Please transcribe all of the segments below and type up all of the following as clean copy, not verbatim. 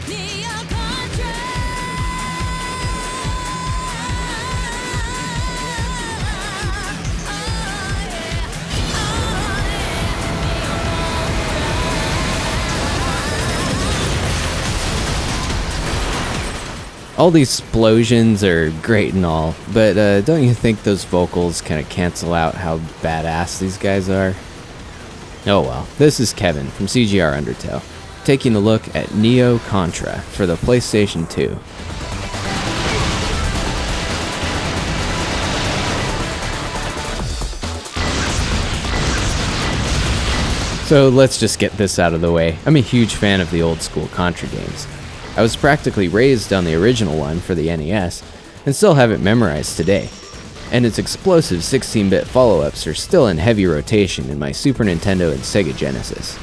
Neo Contra. All these explosions are great and all, but don't you think those vocals kind of cancel out how badass these guys are? Oh well, this is Kevin from CGR Undertow, taking a look at Neo Contra for the PlayStation 2. So let's just get this out of the way. I'm a huge fan of the old school Contra games. I was practically raised on the original one for the NES, and still have it memorized today. And its explosive 16-bit follow-ups are still in heavy rotation in my Super Nintendo and Sega Genesis.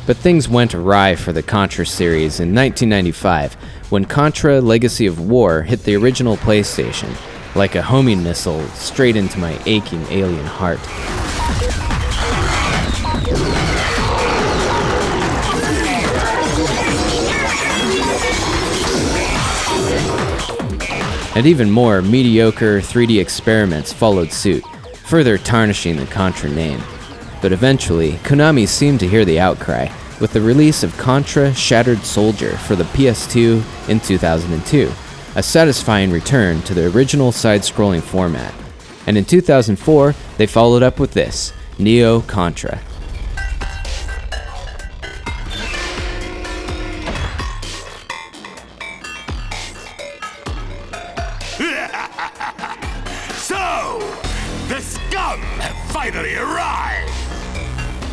But things went awry for the Contra series in 1995 when Contra Legacy of War hit the original PlayStation, like a homing missile straight into my aching alien heart. And even more mediocre 3D experiments followed suit, further tarnishing the Contra name. But eventually, Konami seemed to hear the outcry, with the release of Contra Shattered Soldier for the PS2 in 2002, a satisfying return to the original side-scrolling format. And in 2004, they followed up with this, Neo Contra. So, the scum have finally arrived!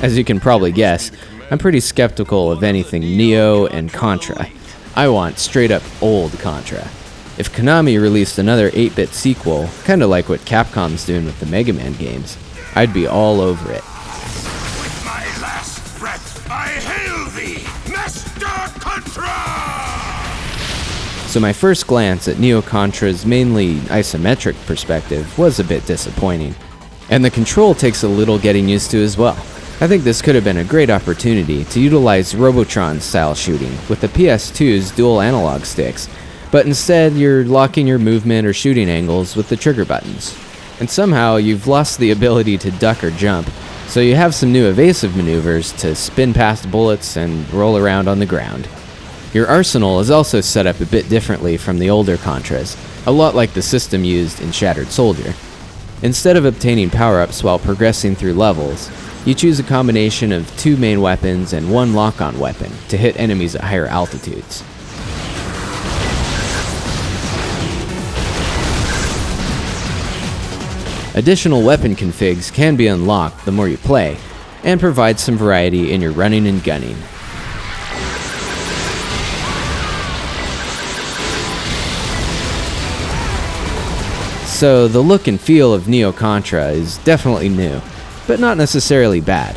As you can probably guess, I'm pretty skeptical of anything Neo and Contra. I want straight up old Contra. If Konami released another 8-bit sequel, kinda like what Capcom's doing with the Mega Man games, I'd be all over it. With my last breath, I hail thee, Master Contra! So my first glance at Neo Contra's mainly isometric perspective was a bit disappointing, and the control takes a little getting used to as well. I think this could have been a great opportunity to utilize Robotron-style shooting with the PS2's dual analog sticks, but instead you're locking your movement or shooting angles with the trigger buttons. And somehow you've lost the ability to duck or jump, so you have some new evasive maneuvers to spin past bullets and roll around on the ground. Your arsenal is also set up a bit differently from the older Contras, a lot like the system used in Shattered Soldier. Instead of obtaining power-ups while progressing through levels, you choose a combination of 2 main weapons and 1 lock-on weapon to hit enemies at higher altitudes. Additional weapon configs can be unlocked the more you play, and provide some variety in your running and gunning. So the look and feel of Neo Contra is definitely new, but not necessarily bad.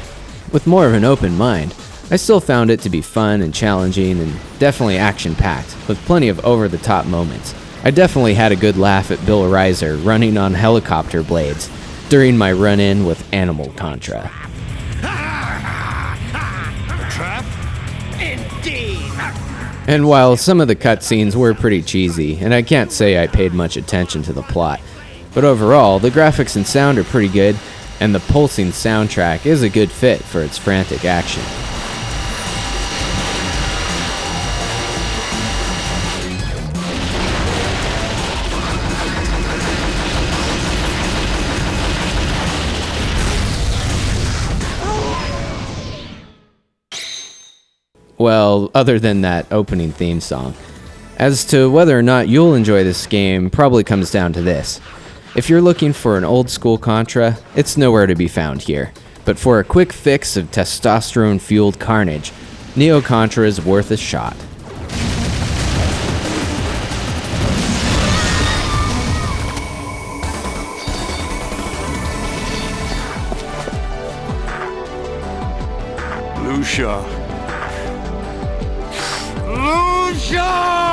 With more of an open mind, I still found it to be fun and challenging and definitely action-packed, with plenty of over-the-top moments. I definitely had a good laugh at Bill Reiser running on helicopter blades during my run-in with Animal Contra. Trap? Indeed! And while some of the cutscenes were pretty cheesy, and I can't say I paid much attention to the plot, but overall, the graphics and sound are pretty good, and the pulsing soundtrack is a good fit for its frantic action. Well, other than that opening theme song. As to whether or not you'll enjoy this game probably comes down to this. If you're looking for an old school Contra, it's nowhere to be found here. But for a quick fix of testosterone-fueled carnage, Neo Contra is worth a shot. Lucia. Lucia!